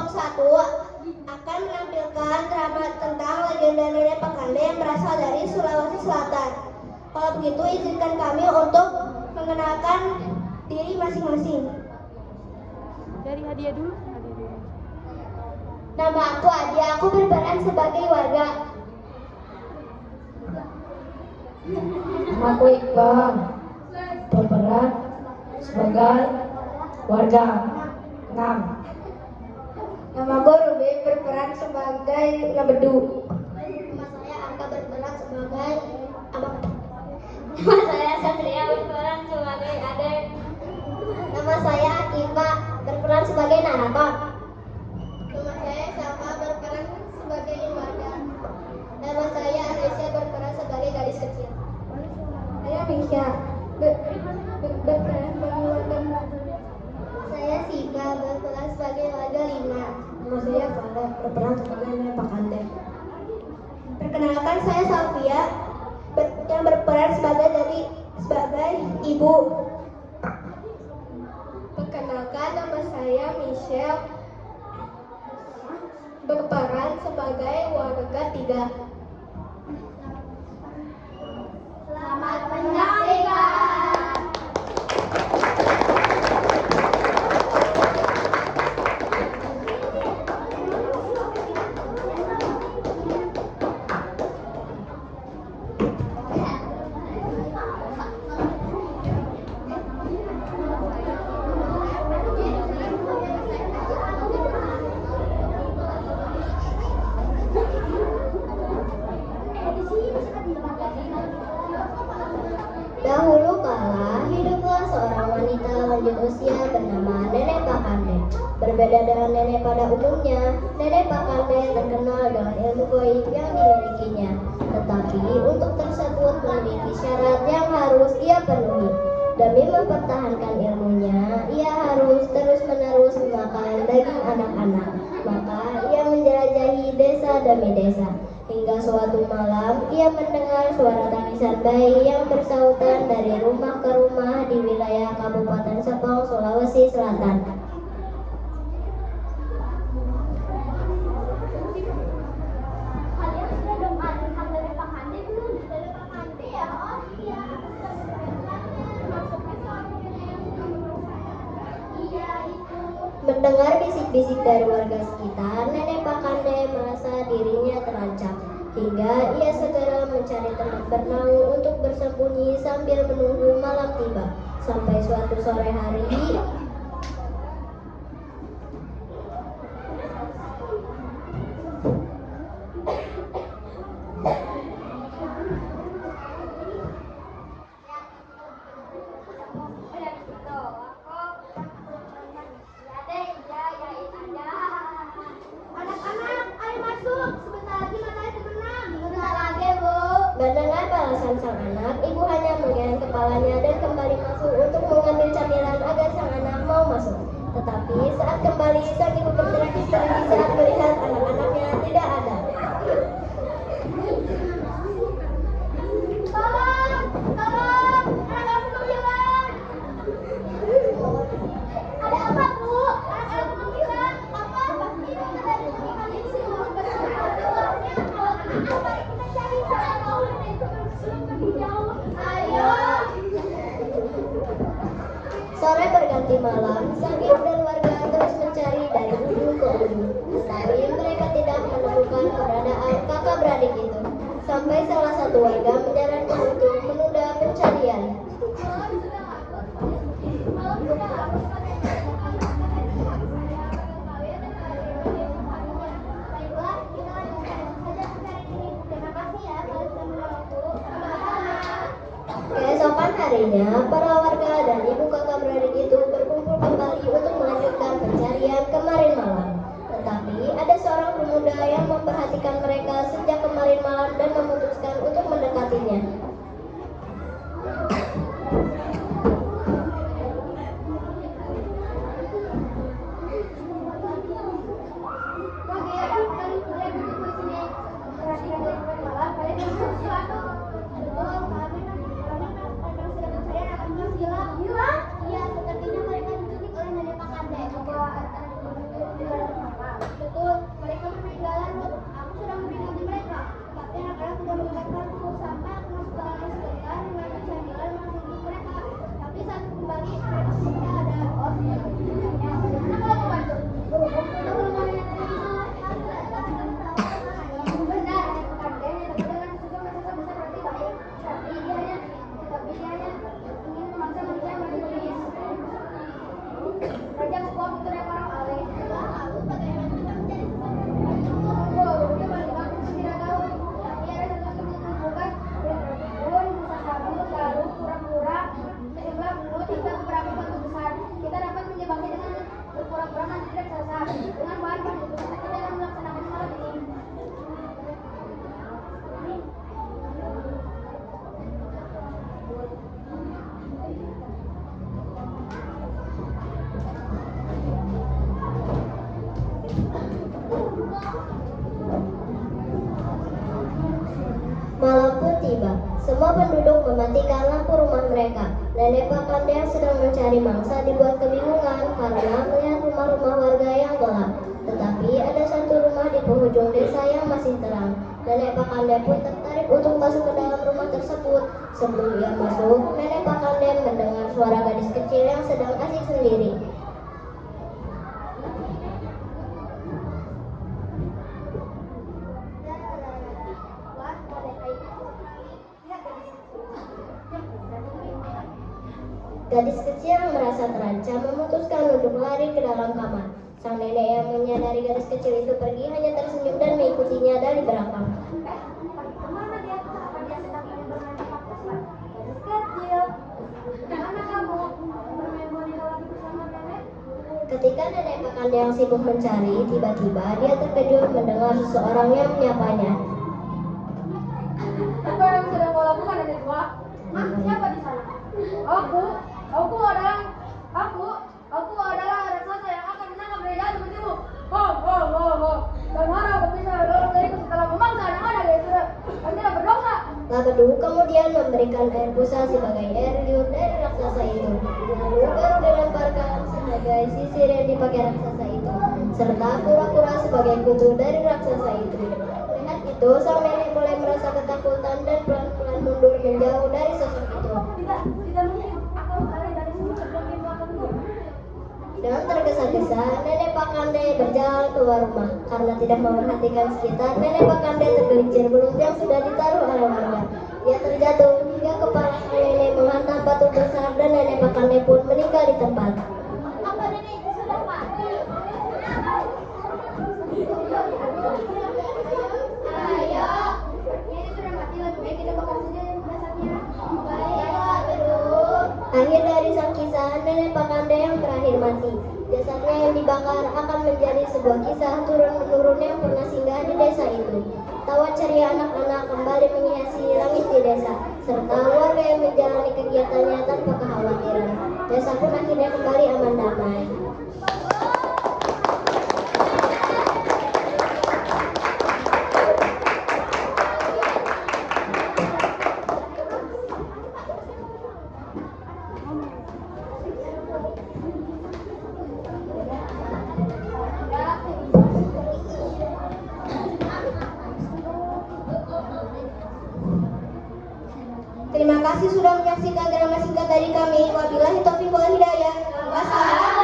satu akan menampilkan drama tentang legenda Nenek Pakande yang berasal dari Sulawesi Selatan. Kalau begitu, izinkan kami untuk mengenalkan diri masing-masing. Dari hadiah dulu. Nama aku Adi, aku berperan sebagai warga. Nama aku Iqbal, berperan sebagai warga 6. Nama aku Ruby, berperan sebagai Nabedu. Nama saya Arka, berperan sebagai abang. Nama saya Satria, berperan sebagai Ade. Nama saya Akifa, berperan sebagai narator. Nama saya Safa, berperan sebagai warga. Nama saya Arisya, berperan sebagai gadis kecil. Saya Misha, berperan sebagai warga. Saya Sika, berperan sebagai warga 5. Nama saya Farah, berperan sebagai Nenek Pakande. Perkenalkan, saya Safia, yang berperan sebagai ibu. Perkenalkan, nama saya Michelle, berperan sebagai warga 3. Selamat menyaksikan. Dahulu kala, hiduplah seorang wanita lanjut usia bernama Nenek Pakande. Berbeda dengan nenek pada umumnya, Nenek Pakande terkenal dengan ilmu gaib yang dimilikinya. Tetapi untuk tersebut memiliki syarat yang harus ia penuhi. Demi mempertahankan ilmunya, ia harus terus-menerus memakan daging anak-anak. Maka ia menjelajahi desa demi desa. Hingga suatu malam, ia mendengar suara tangisan bayi yang bersautan dari rumah ke rumah di wilayah Kabupaten Sepang, Sulawesi Selatan. Mendengar bisik-bisik dari warga sekitar, Nenek Pakande merasa dirinya terancam. Hingga ia segera mencari tempat bernaung untuk bersembunyi sambil menunggu malam tiba. Sampai suatu sore hari, mendengar balasan sang anak, ibu hanya menggeleng kepalanya dan kembali masuk untuk mengambil camilan agar sang anak mau masuk. Tetapi saat kembali, sang ibu berteriak histeris saat melihat anak-anaknya tidak ada. Tolong, tolong, anak aku menghilang. Ada apa, Bu? Anak aku menghilang. Apa? Pasti itu dari pernikahan ini sih. Apa kita cari cara? Ayo. Sore berganti malam, sang ibu dan warga terus mencari dari ujung ke ujung. Tetapi mereka tidak menemukan keberadaan kakak beradik itu. Sampai salah satu warga menyarankan untuk menunda pencarian. Keesokan harinya, para warga dan ibu kakak beradik itu berkumpul kembali untuk melanjutkan pencarian kemarin malam. Tetapi ada seorang pemuda yang memperhatikan mereka sejak kemarin malam dan memutuskan untuk mendekatinya. pagi ada kita dapat menjebaknya dengan berpura-pura mandi raksasa dengan bahan kita dalam melaksanakan salat ini. Malam pun tiba. Semua penduduk mematikan lampu rumah mereka. Nenek Pak Kande yang sedang mencari mangsa dibuat kebingungan karena melihat rumah-rumah warga yang gelap. Tetapi ada satu rumah di penghujung desa yang masih terang. Nenek Pak Kande pun tertarik untuk masuk ke dalam rumah tersebut. Sebelum ia masuk, Nenek Pak Kande mendengar suara gadis kecil yang sedang asik sendiri. Gadis kecil yang merasa terancam memutuskan untuk lari ke dalam kamar. Sang nenek yang menyadari gadis kecil itu pergi hanya tersenyum dan mengikutinya dari belakang. Kemana dia? Apa dia sedang ingin bermain kaktus? Gadis kecil, kemana kamu? Bermain boneka lagi bersama nenek? Ketika nenek Pak Kande yang sibuk mencari, tiba-tiba dia terkejut mendengar seseorang yang menyapanya. Apa yang sedang kau lakukan, nenek tua? Siapa di sana? Aku adalah raksasa yang akan menangkap dari jahat sepertimu. Bagaimana aku bisa lolos dariku setelah memangsa anak-anak yang tidak berdosa? Labedu kemudian memberikan air busa sebagai air liur dari raksasa itu. Lalu baru dilemparkan sebagai sisir yang dipakai raksasa itu, serta kura-kura sebagai kutu dari raksasa itu. Melihat itu, sang nenek mulai merasa ketakutan dan pelan-pelan mundur menjauh dari sosok itu. Tidak mungkin. Aku harus lari dari sini sebelum ibu akanku. Dengan tergesa-gesa, Nenek Pak Kande berjalan keluar rumah. Karena tidak memperhatikan sekitar, Nenek Pak Kande tergelincir belut yang sudah ditaruh oleh warga. Dia terjatuh hingga kepala sang nenek menghantam batu besar dan Nenek Pak Kande pun meninggal di tempat. Apa nenek itu sudah mati? Ayo, ini sudah mati, lebih baik kita bakar saja jasadnya. Baiklah, betul. Akhir dari sang kisah, Nenek Pak Kande yang terakhir mati. Jasadnya yang dibakar akan menjadi sebuah kisah turun-menurun yang pernah singgah di desa itu. Tawa ceria anak-anak kembali menghiasi langit di desa, serta warga yang menjalani kegiatannya tanpa kekhawatiran. Desa pun akhirnya kembali aman damai. Terima kasih sudah menyaksikan drama singkat dari kami. Wabillahi taufiq wal hidayah. Wassalamualaikum.